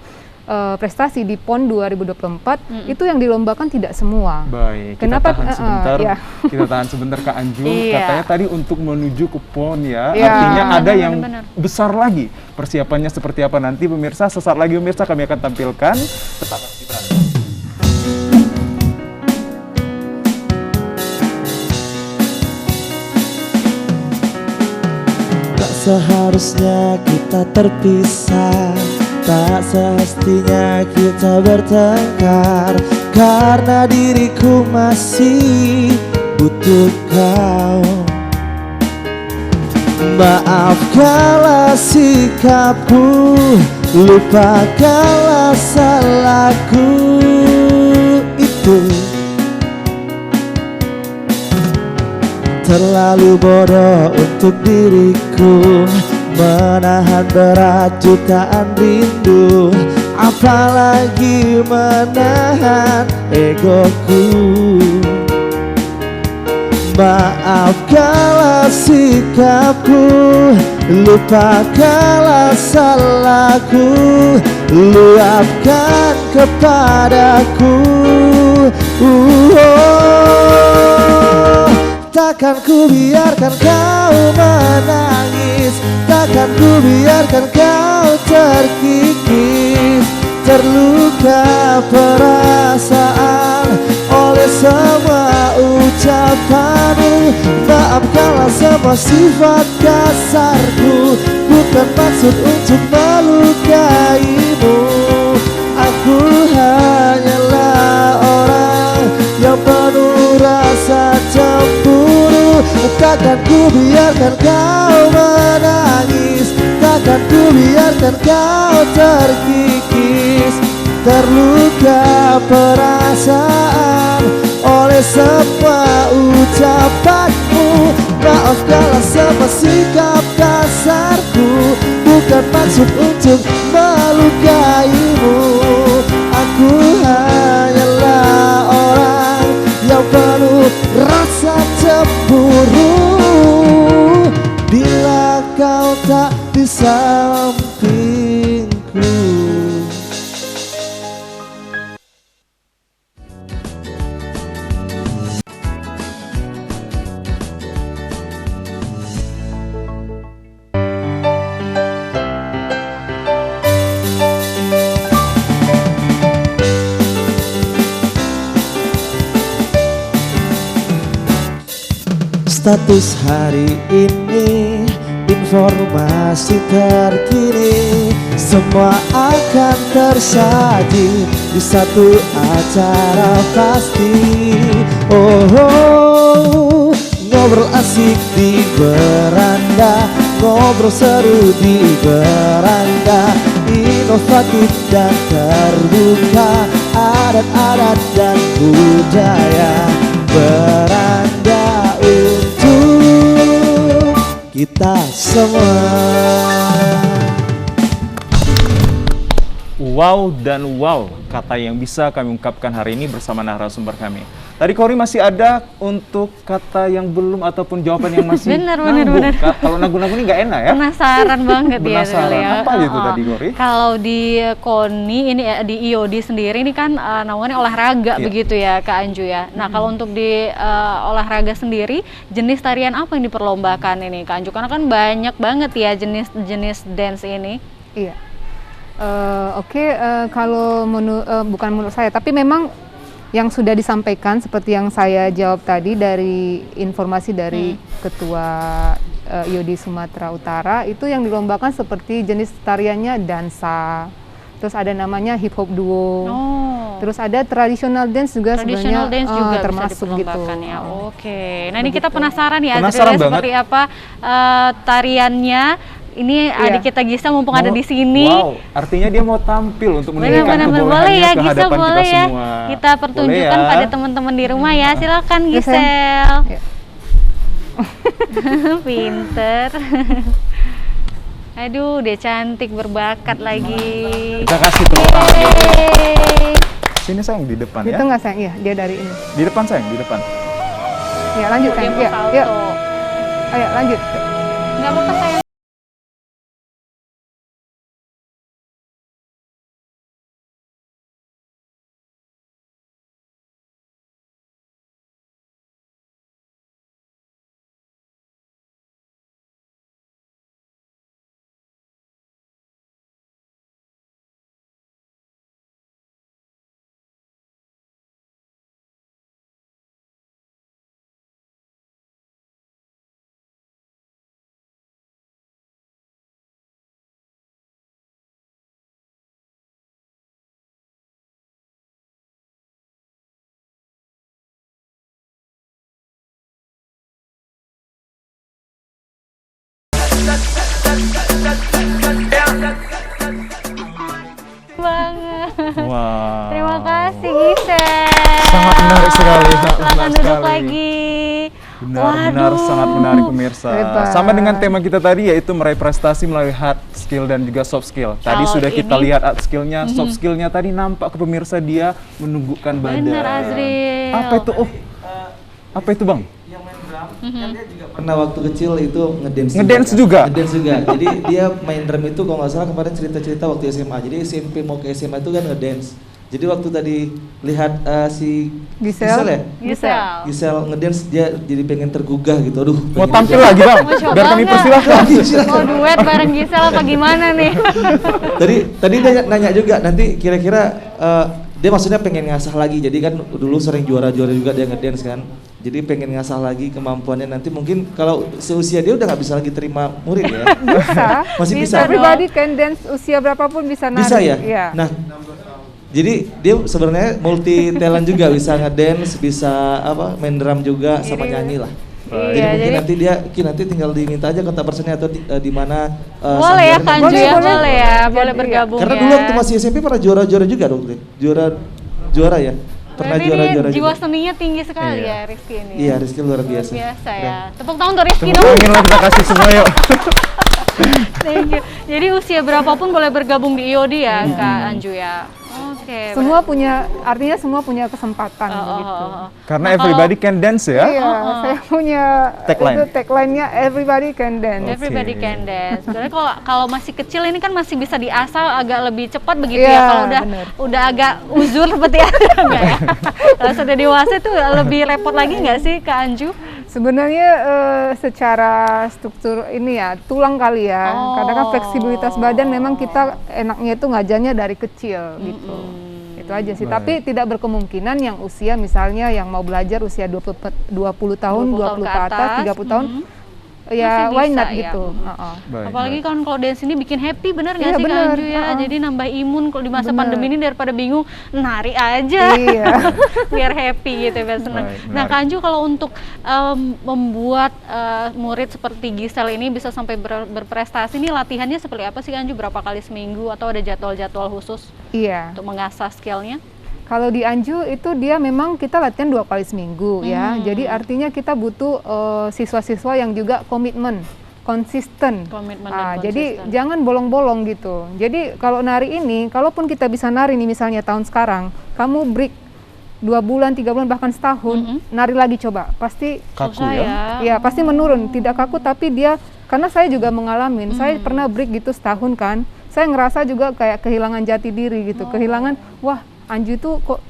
prestasi di PON 2024, itu yang dilombakan tidak semua. Baik, Kenapa? Kita tahan sebentar Kak Anju. Katanya tadi untuk menuju ke PON ya, artinya ada yang besar lagi. Persiapannya seperti apa nanti pemirsa? Sesaat lagi pemirsa kami akan tampilkan. Tetap di Beranda. Seharusnya kita terpisah, tak semestinya kita bertengkar, karena diriku masih butuh kau. Maafkanlah sikapku, lupakanlah salahku itu. Terlalu bodoh untuk diriku menahan berat jutaan rindu, apalagi menahan egoku. Maafkanlah sikapku, lupakanlah salahku, luapkan kepadaku. Takkan ku biarkan kau menangis, takkan ku biarkan kau terkikis, terluka perasaan oleh semua ucapanmu. Maafkanlah semua sifat kasarku, bukan maksud untuk melukaimu. Aku hanyalah orang yang penuh rasa cemburu. Takkan ku biarkan kau menangis, takkan ku biarkan kau terkikis, terluka perasaan oleh semua ucapanmu. Maafkanlah semua sikap kasarku, bukan maksud untuk melukaimu. Aku hanyalah orang yang penuh rasa cemburu. Bila kau tak di sampingku. Status hari ini, informasi terkini, semua akan tersaji di satu acara pasti. Ngobrol asik di beranda, ngobrol seru di beranda, inovatif dan terbuka, adat-adat dan budaya beranda untuk kita semua. Wow dan wow, kata yang bisa kami ungkapkan hari ini bersama narasumber kami. Tadi Kori masih ada untuk kata yang belum ataupun jawaban yang masih Benar. Kalau nanggung-nanggung ini nggak enak ya? Penasaran banget ya. Penasaran. Ya. Apa itu tadi, Kori? Kalau di KONI ini di IOD sendiri ini kan namanya olahraga Iya. begitu ya Kak Anju ya. Nah kalau untuk di olahraga sendiri jenis tarian apa yang diperlombakan ini Kak Anju? Karena kan banyak banget ya jenis dance ini. Iya. Kalau bukan menurut saya, tapi memang yang sudah disampaikan seperti yang saya jawab tadi dari informasi dari Ketua IOD Sumatera Utara, itu yang dilombakan seperti jenis tariannya dansa, terus ada namanya hip hop duo, terus ada traditional dance juga Traditional sebenarnya dance juga termasuk bisa gitu. diperlombakan ya. Oke. Nah ini kita penasaran ya Penasaran Azril, banget. seperti apa tariannya. Ini Iya. adik kita Gisa mumpung ada di sini. Wow, artinya dia mau tampil untuk menunjukkan Benar, boleh kebolehannya ya ke Gisel, hadapan boleh kita ya. semua. Kita pertunjukkan Boleh ya? pada teman-teman di rumah ya. Silakan Ya, Gisel. Ya. Pinter. Aduh, dia cantik, berbakat lagi. Kita kasih tepuk tangan. Yeay. Sini sayang di depan Itu ya. nggak sayang? Iya, dia dari ini. Di depan sayang, di depan. Ya lanjut Dia sayang. mau Ya, salto. ya. Ayo lanjut. Nggak apa-apa sayang. Banget. Wow. Terima kasih Gisel. Sangat menarik sekali, sangat Silakan menarik duduk sekali. lagi. Benar-benar Waduh. sangat menarik pemirsa. Hebat. Sama dengan tema kita tadi yaitu meraih prestasi melalui hard skill dan juga soft skill. Tadi Kalau sudah kita ini- lihat hard skillnya, soft skillnya tadi nampak ke pemirsa dia menunjukkan badan. Benar, Azril. Apa itu? Oh, apa itu bang? Yang main drum kan dia juga pernah waktu kecil itu ngedance Ngedance kan? juga? Ngedance juga. Jadi dia main drum itu kalau nggak salah kemarin cerita-cerita waktu SMA. Jadi SMP mau ke SMA itu kan ngedance. Jadi waktu tadi lihat si Gisel ya? Gisel. Gisel ngedance dia jadi pengen tergugah gitu. Aduh, Mau pengen tampil aja. lagi bang? Mau coba Biar kami nggak? persilahkan. Mau duet bareng Gisel apa gimana nih? Tadi dia nanya juga nanti kira-kira dia maksudnya pengen ngasah lagi. Jadi kan dulu sering juara-juara juga dia ngedance kan. Jadi pengen ngasah lagi kemampuannya nanti mungkin kalau seusia dia udah nggak bisa lagi terima murid ya. Bisa. Masih bisa. Everybody can dance, usia berapapun bisa nari. Bisa ya? Iya. Nah, jadi dia sebenarnya multi talent juga, bisa ngedance, bisa apa main drum juga sama nyanyi lah. Jadi Iya, mungkin jadi- nanti tinggal diminta aja kontak personnya atau di mana. Boleh ya Sanggarnya. Kanju ya, Boleh. boleh ya, boleh Iya. bergabung Karena ya. dulu waktu masih SMP pernah juara-juara juga dong, juara ya. Pernah Berarti juara-juara dia jiwa juga. seninya tinggi sekali Iya. ya Rizky ini. Iya, Rizky luar biasa. Biasa Keren. ya. Tepuk tangan untuk Rizky Tepuk dong. tangan lah kita kasih semua yuk. Thank you. Jadi usia berapapun boleh bergabung di IOD ya Kak Anju ya. Oke. Semua punya, artinya semua punya kesempatan Oh, gitu. Karena Nah, kalau- everybody can dance ya. Iya, saya punya Tagline. itu tagline-nya everybody can dance. Everybody Oke. can dance. Sebenarnya kalau masih kecil ini kan masih bisa diasah agak lebih cepat begitu Iya, ya. Kalau bener. udah agak uzur seperti enggak ya. Kalau sudah dewasa itu lebih repot lagi nggak sih Kak Anju? Sebenarnya secara struktur ini ya tulang kali ya. Oh. Karena kan fleksibilitas badan memang kita enaknya itu ngajarnya dari kecil gitu. Itu aja sih. Tapi tidak berkemungkinan yang usia misalnya yang mau belajar usia 20 tahun, 20 ke atas, 30 tahun ya Masih why bisa not ya. gitu. Baik, Apalagi baik. kan kalau dance ini bikin happy, bener nggak Iya, sih Kak bener. Anju ya? Jadi nambah imun kalau di masa Bener. pandemi ini daripada bingung, nari aja. Iya. Biar happy gitu, biar senang. Baik, Nah menarik. Kak Anju, kalau untuk membuat murid seperti Gisel ini bisa sampai berprestasi, ini latihannya seperti apa sih Kak Anju? Berapa kali seminggu atau ada jadwal-jadwal khusus Iya. untuk mengasah skillnya? Kalau di Anju itu dia memang kita latihan 2 kali seminggu ya. Jadi artinya kita butuh siswa-siswa yang juga komitmen, konsisten. Komitmen dan Jadi konsisten. jangan bolong-bolong gitu. Jadi kalau nari ini, kalaupun kita bisa nari nih misalnya tahun sekarang, kamu break 2 bulan, 3 bulan bahkan setahun, nari lagi coba, pasti Kaku Susah ya. ya pasti menurun. Tidak kaku tapi dia, karena saya juga mengalami, saya pernah break gitu setahun kan. Saya ngerasa juga kayak kehilangan jati diri gitu, kehilangan wah Anju tuh kok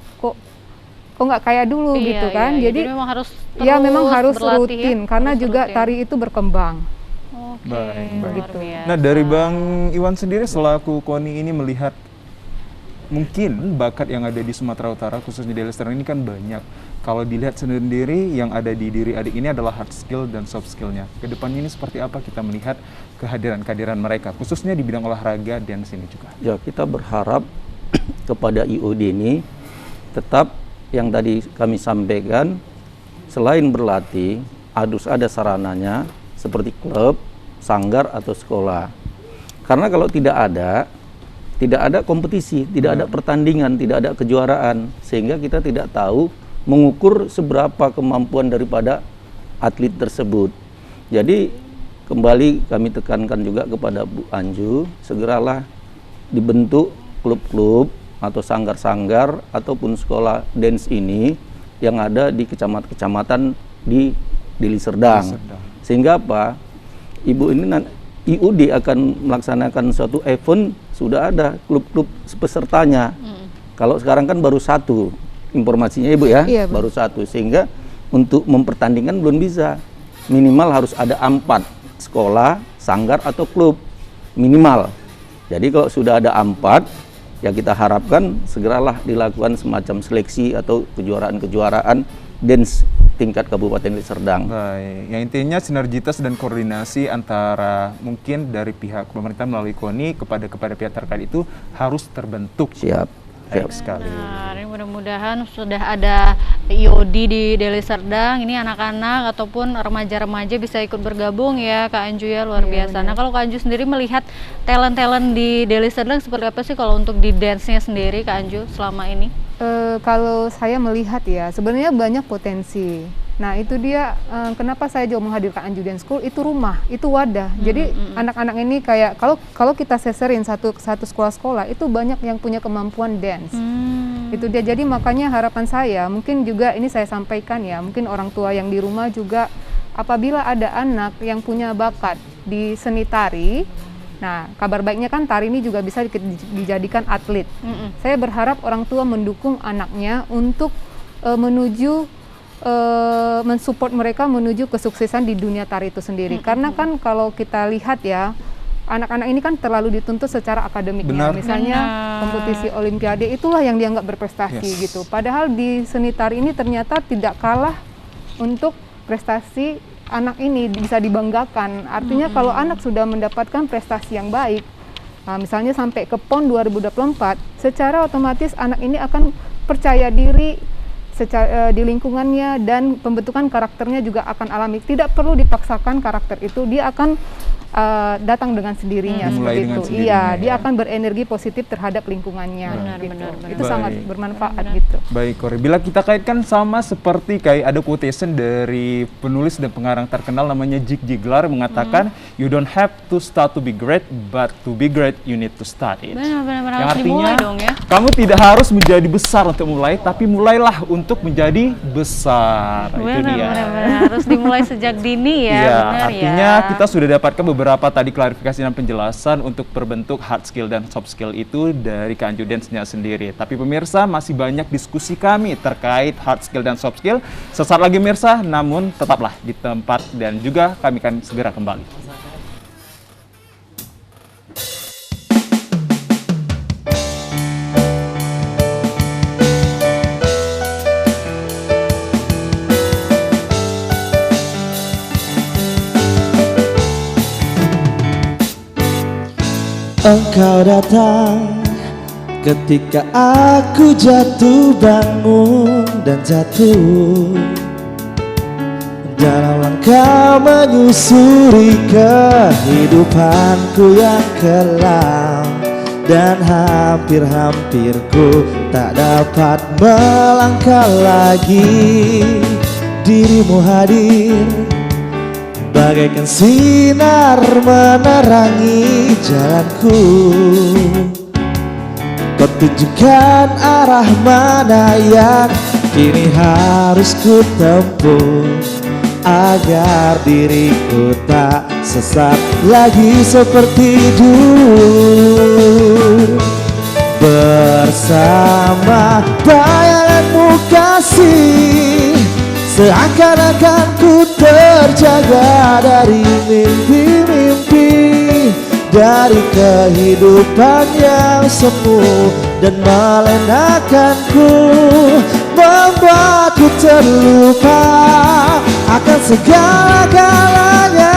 nggak kayak dulu Iya, gitu kan. iya. Jadi memang harus ya memang terus harus berlatih ya, rutin karena terus juga rutin. tari itu berkembang. Oke, Baik, baik. luar biasa. Nah, dari Bang Iwan sendiri selaku KONI ini melihat mungkin bakat yang ada di Sumatera Utara khususnya di Deli Serdang ini kan banyak. Kalau dilihat sendiri yang ada di diri adik ini adalah hard skill dan soft skillnya. Kedepannya ini seperti apa kita melihat kehadiran mereka khususnya di bidang olahraga dan sini juga. Ya, kita berharap kepada IOD ini tetap yang tadi kami sampaikan, selain berlatih, harus ada sarananya seperti klub, sanggar atau sekolah. Karena kalau tidak ada kompetisi, tidak ada pertandingan, tidak ada kejuaraan, sehingga kita tidak tahu mengukur seberapa kemampuan daripada atlet tersebut. Jadi kembali kami tekankan juga kepada Bu Anju, segeralah dibentuk klub-klub atau sanggar-sanggar ataupun sekolah dance ini yang ada di kecamatan di Deli Serdang. Sehingga apa? Ibu ini IUD akan melaksanakan suatu event, sudah ada klub-klub pesertanya. Kalau sekarang kan baru satu informasinya Ibu ya, Iya, Bu. baru satu, sehingga untuk mempertandingkan belum bisa. Minimal harus ada 4 sekolah, sanggar atau klub minimal. Jadi kalau sudah ada 4, ya kita harapkan segeralah dilakukan semacam seleksi atau kejuaraan-kejuaraan dance tingkat Kabupaten Deli Serdang. Baik, yang intinya sinergitas dan koordinasi antara mungkin dari pihak pemerintah melalui KONI kepada pihak terkait itu harus terbentuk. Siap. Baik sekali. Nah, ini mudah-mudahan sudah ada IOD di Deli Serdang, ini anak-anak ataupun remaja-remaja bisa ikut bergabung ya Kak Anju ya, luar biasa. Nah kalau Kak Anju sendiri melihat talent-talent di Deli Serdang seperti apa sih kalau untuk di dance-nya sendiri Kak Anju selama ini? Kalau saya melihat ya, sebenarnya banyak potensi. Nah itu dia kenapa saya juga menghadirkan Anju Dance School, itu rumah, itu wadah. Jadi anak-anak ini kayak kalau kita seserin satu sekolah-sekolah itu banyak yang punya kemampuan dance. Itu dia. Jadi makanya harapan saya, mungkin juga ini saya sampaikan ya, mungkin orang tua yang di rumah juga apabila ada anak yang punya bakat di seni tari. Nah, kabar baiknya kan tari ini juga bisa dijadikan atlet. Saya berharap orang tua mendukung anaknya untuk mensupport mereka menuju kesuksesan di dunia tari itu sendiri. Karena kan kalau kita lihat ya, anak-anak ini kan terlalu dituntut secara akademiknya. Benar. Misalnya kompetisi olimpiade itulah yang dianggap berprestasi gitu. Padahal di seni tari ini ternyata tidak kalah untuk prestasi anak ini bisa dibanggakan. Artinya kalau anak sudah mendapatkan prestasi yang baik, nah, misalnya sampai ke PON 2024, secara otomatis anak ini akan percaya diri di lingkungannya dan pembentukan karakternya juga akan alami. Tidak perlu dipaksakan karakter itu, dia akan datang dengan sendirinya seperti Mulai dengan itu. sendirinya, Iya, ya. dia akan berenergi positif terhadap lingkungannya. Gitu. Benar. Itu Baik. sangat bermanfaat gitu. Baik, Kori. Bila kita kaitkan sama seperti kayak ada quotation dari penulis dan pengarang terkenal namanya Zig Ziglar mengatakan, you don't have to start to be great, but to be great you need to start it. Benar-benar Yang harus artinya dimulai dong ya. kamu tidak harus menjadi besar untuk mulai, tapi mulailah untuk menjadi besar. Itu dia. Benar, harus dimulai sejak dini ya, Iya, benar artinya ya. kita sudah dapatkan beberapa tadi klarifikasi dan penjelasan untuk berbentuk hard skill dan soft skill itu dari Kak Anju Dance-nya sendiri. Tapi pemirsa, masih banyak diskusi kami terkait hard skill dan soft skill. Sesaat lagi pemirsa, namun tetaplah di tempat dan juga kami akan segera kembali. Engkau datang ketika aku jatuh bangun dan jatuh dalam langkah menyusuri kehidupanku yang kelam. Dan hampir-hampir ku tak dapat melangkah lagi. Dirimu hadir bagaikan sinar menerangi jalanku. Kau tunjukkan arah mana yang kini harus ku tempuh, agar diriku tak sesat lagi seperti dulu. Bersama bayanganmu kasih, seakan-akan ku terjaga dari mimpi-mimpi, dari kehidupan yang semu dan melenakanku, membuatku terlupa akan segala-galanya.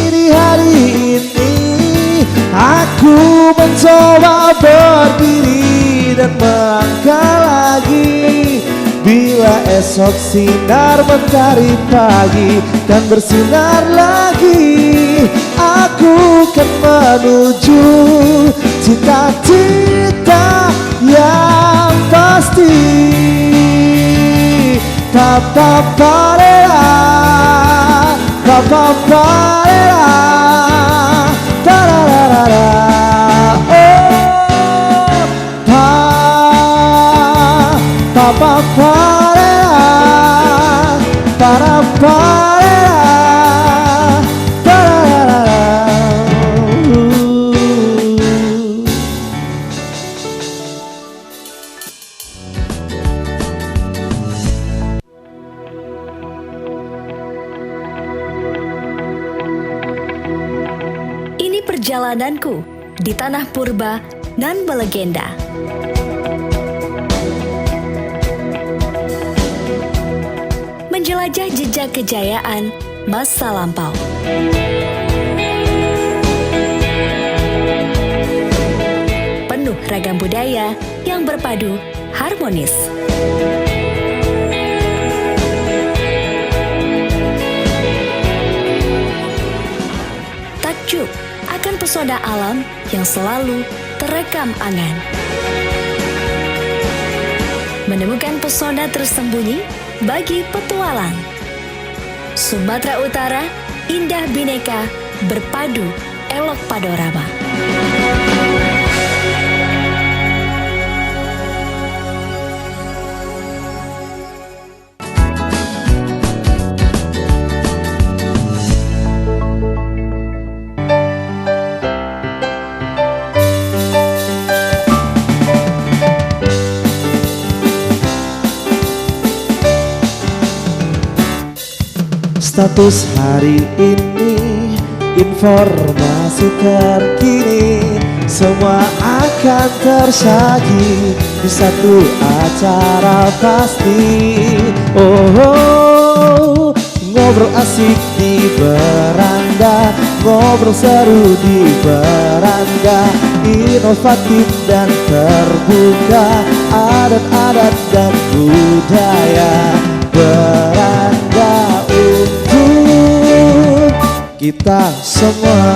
Di hari ini aku mencoba berdiri dan melangkah lagi. Bila esok sinar mentari pagi dan bersinar lagi, aku kan menuju cita-cita yang pasti. Pa-pa-pa-re-la, pa-pa-pa-re-la, ta-ra-ra-ra-ra. Pa-pa-pa-re-la, para-pa-re-la, ta-ra-ra-ra-ra. Ini perjalananku di tanah purba nan melegenda. Menjelajah jejak kejayaan masa lampau. Penuh ragam budaya yang berpadu harmonis. Takjub akan pesona alam yang selalu terekam angan. Menemukan pesona tersembunyi bagi petualang. Sumatera Utara, indah bineka, berpadu, elok panorama. Status hari ini, informasi terkini, semua akan tersaji di satu acara pasti. Oh, ngobrol asik di beranda, ngobrol seru di beranda, inovatif dan terbuka, adat-adat dan budaya. Beranda untuk kita semua.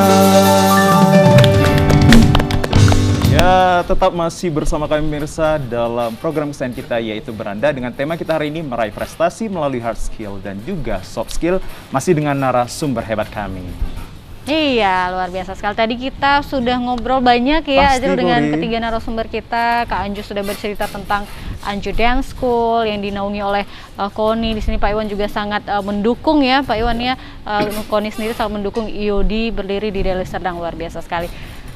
Ya, tetap masih bersama kami pemirsa dalam program kesayangan kita yaitu Beranda, dengan tema kita hari ini meraih prestasi melalui hard skill dan juga soft skill, masih dengan narasumber hebat kami. Iya, luar biasa sekali. Tadi kita sudah ngobrol banyak ya, Azril, dengan ketiga narasumber kita. Kak Anju sudah bercerita tentang Anju Dance School yang dinaungi oleh KONI. Di sini Pak Iwan juga sangat mendukung ya, Pak Iwan ya. KONI sendiri sangat mendukung IOD berdiri di Deli Serdang, luar biasa sekali.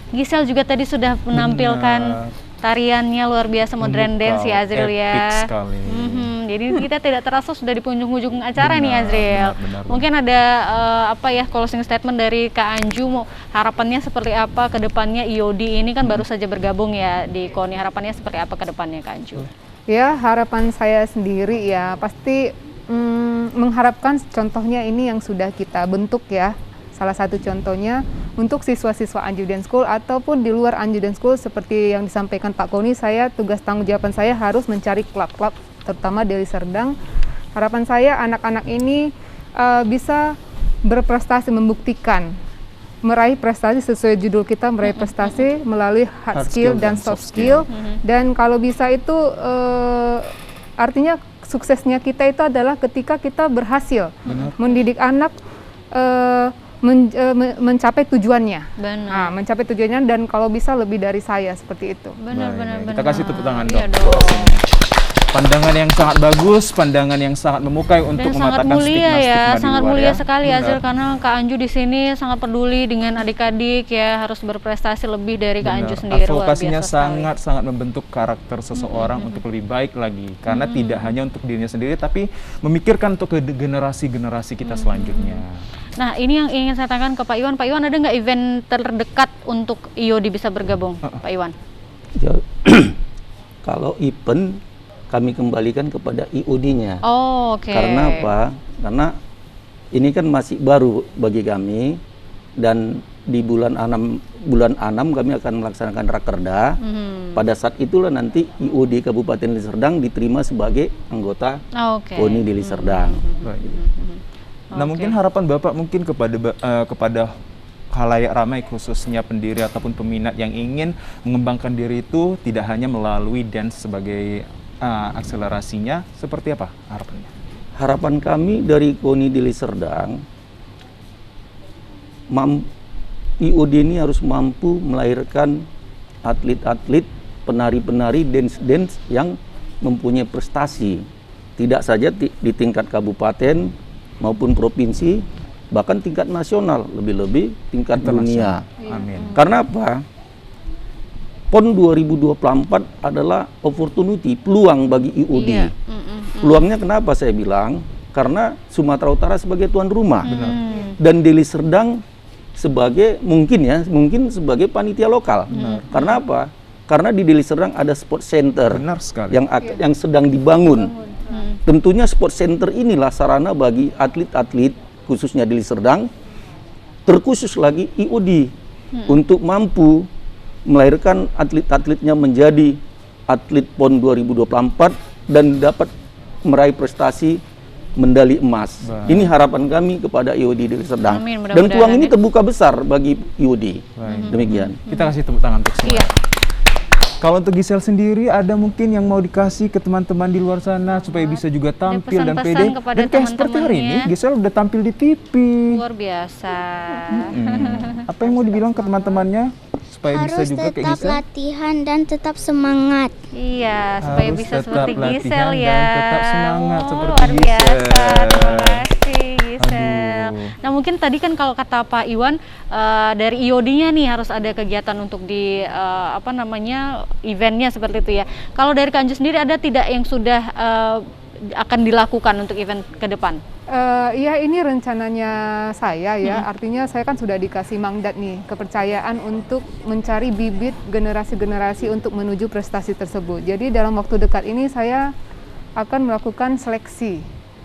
Gisel juga tadi sudah menampilkan tariannya luar biasa, modern dance ya Azril ya. Sekali. Jadi kita tidak terasa sudah di penghujung acara nih Azril. Benar. Mungkin ada apa ya, closing statement dari Kak Anju, mau harapannya seperti apa ke depannya? IOD ini kan baru saja bergabung ya di KONI, harapannya seperti apa ke depannya Kak Anju? Ya, harapan saya sendiri ya pasti mengharapkan contohnya ini yang sudah kita bentuk ya. Salah satu contohnya untuk siswa-siswa Anju Dance School ataupun di luar Anju Dance School seperti yang disampaikan Pak Koni, saya tugas tanggung jawaban saya harus mencari klub-klub terutama Deli Serdang. Harapan saya anak-anak ini bisa berprestasi, membuktikan meraih prestasi sesuai judul kita, meraih prestasi melalui hard skill dan soft skill. Dan kalau bisa itu artinya suksesnya kita itu adalah ketika kita berhasil mendidik anak mencapai tujuannya. Benar. Nah, mencapai tujuannya dan kalau bisa lebih dari saya seperti itu. Benar. Kita kasih tepuk tangan Iya dong. dong. Pandangan yang sangat bagus, pandangan yang sangat memukai untuk Dan sangat mematahkan mulia stigma-stigma ya, di sangat luar mulia ya. sekali Benar. Azil, karena Kak Anju di sini sangat peduli dengan adik-adik ya, harus berprestasi lebih dari Kak Anju Benar. sendiri. Luar Advokasinya biasa sekali. sangat membentuk karakter seseorang untuk lebih baik lagi, karena tidak hanya untuk dirinya sendiri tapi memikirkan untuk ke generasi-generasi kita selanjutnya. Nah, ini yang ingin saya tanyakan ke Pak Iwan. Pak Iwan, ada nggak event terdekat untuk IOD bisa bergabung, Pak Iwan? Ya, kalau event kami kembalikan kepada IOD-nya. Oh, oke. Karena apa? Karena ini kan masih baru bagi kami, dan di bulan 6 kami akan melaksanakan rakerda. Pada saat itulah nanti IOD Kabupaten Deli Serdang diterima sebagai anggota KONI Deli Serdang. Baik. Nah, mungkin harapan Bapak mungkin kepada khalayak ramai, khususnya pendiri ataupun peminat yang ingin mengembangkan diri itu tidak hanya melalui dance sebagai akselerasinya, seperti apa harapannya? Harapan kami dari KONI Deli Serdang, IOD ini harus mampu melahirkan atlet-atlet, penari-penari, dance-dance yang mempunyai prestasi. Tidak saja di tingkat kabupaten maupun provinsi, bahkan tingkat nasional, lebih-lebih tingkat dunia. Amin. Karena apa? PON 2024 adalah opportunity, peluang bagi IOD. Iya. Peluangnya kenapa saya bilang? Karena Sumatera Utara sebagai tuan rumah. Dan Deli Serdang sebagai mungkin sebagai panitia lokal. Karena apa? Karena di Deli Serdang ada sport center Benar sekali. yang sedang dibangun. Tentunya sport center inilah sarana bagi atlet-atlet khususnya Deli Serdang, terkhusus lagi IOD untuk mampu melahirkan atlet-atletnya menjadi atlet PON 2024 dan dapat meraih prestasi medali emas. Baik. Ini harapan kami kepada IOD Deli Serdang. Amin, Dan mudah-mudahan peluang ini nanti. terbuka besar bagi IOD. Baik. Demikian. Kita kasih tepuk tangan untuk semua. Iya. Kalau untuk Gisel sendiri, ada mungkin yang mau dikasih ke teman-teman di luar sana supaya bisa juga tampil dan pesan-pesan pede. kepada Dan kayak seperti hari ini, teman-temannya. Gisel udah tampil di TV. Luar biasa. Apa yang mau dibilang ke teman-temannya supaya bisa Harus juga kayak tetap Gisel? latihan dan tetap semangat. Iya, supaya Harus bisa tetap seperti latihan Gisel dan ya. tetap semangat seperti luar biasa. Gisel. Terima kasih Gisel. Aduh. Nah, mungkin tadi kan kalau kata Pak Iwan dari IOD-nya nih harus ada kegiatan untuk di eventnya seperti itu ya. Kalau dari Kak Anju sendiri ada tidak yang sudah akan dilakukan untuk event ke depan? Ya ini rencananya saya ya, artinya saya kan sudah dikasih mandat nih, kepercayaan untuk mencari bibit generasi-generasi untuk menuju prestasi tersebut. Jadi dalam waktu dekat ini saya akan melakukan seleksi,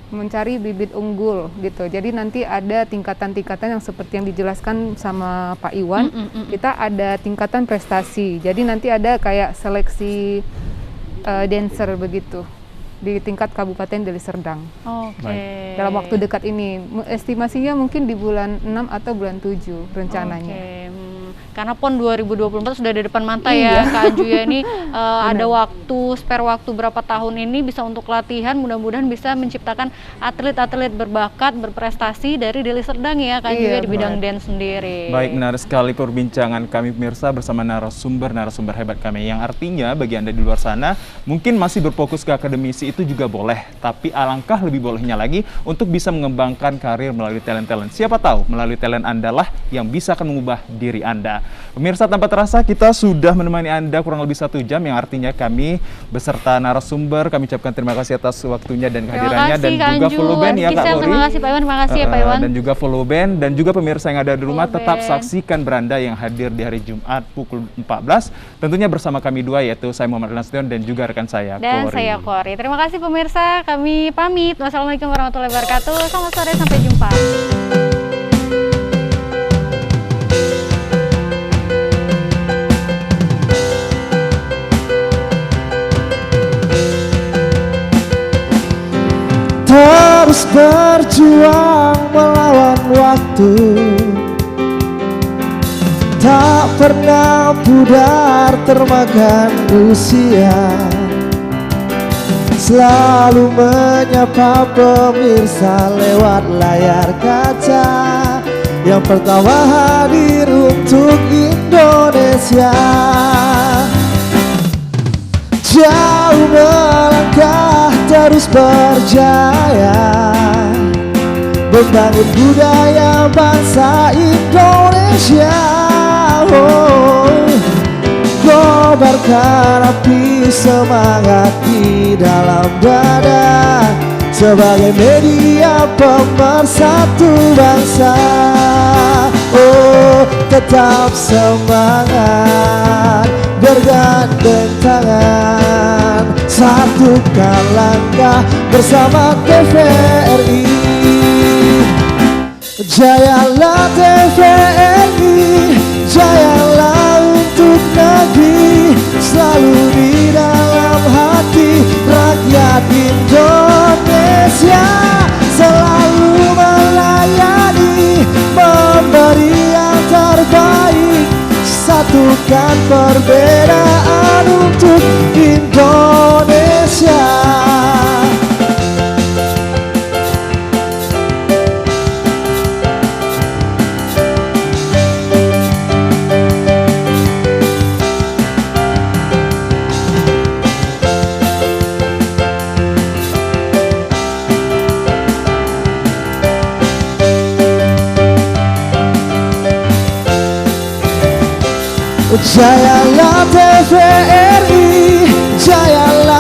mencari bibit unggul gitu. Jadi nanti ada tingkatan-tingkatan yang seperti yang dijelaskan sama Pak Iwan, kita ada tingkatan prestasi. Jadi nanti ada kayak seleksi dancer begitu di tingkat Kabupaten Deli Serdang. Oke. Dalam waktu dekat ini, estimasinya mungkin di bulan 6 atau bulan 7 rencananya. Oke. Karena PON 2024 sudah di depan mata ya Kak Anju ya, ini ada spare waktu berapa tahun ini bisa untuk latihan, mudah-mudahan bisa menciptakan atlet-atlet berbakat, berprestasi dari Deli Serdang ya Kak Anju ya di bidang dance sendiri. Baik, menarik sekali perbincangan kami pemirsa bersama narasumber hebat kami, yang artinya bagi Anda di luar sana mungkin masih berfokus ke akademisi itu juga boleh, tapi alangkah lebih bolehnya lagi untuk bisa mengembangkan karir melalui talent-talent. Siapa tahu melalui talent Anda lah yang bisa akan mengubah diri Anda. Pemirsa, tanpa terasa kita sudah menemani Anda kurang lebih 1 jam, yang artinya kami beserta narasumber kami ucapkan terima kasih atas waktunya dan kehadirannya, dan juga follow band ya Kak Lori. Terima kasih Pak Iwan, terima kasih ya Pak Iwan. Dan juga follow band, dan juga pemirsa yang ada di rumah tetap saksikan Beranda yang hadir di hari Jumat pukul 14, tentunya bersama kami dua, yaitu saya Muhammad Nasution dan juga rekan saya Dan Kori. saya Kori. Terima kasih pemirsa, kami pamit. Wassalamualaikum warahmatullahi wabarakatuh. Selamat sore, sampai jumpa. Terus berjuang melawan waktu, tak pernah pudar termakan usia, selalu menyapa pemirsa lewat layar kaca, yang pertama hadir untuk Indonesia. Jauh melangkah terus berjaya, membangun budaya bangsa Indonesia. Kobarkan api semangat di dalam dada, sebagai media pemersatu bangsa. Tetap semangat, bergandeng tangan, satukan langkah bersama TVRI. Jayalah TVRI, jayalah untuk negeri, selalu di dalam hati rakyat Indonesia, selalu melayani, memberi yang terbaik, satukan perbedaan untuk Indonesia. Jayalah TVRI, jayalah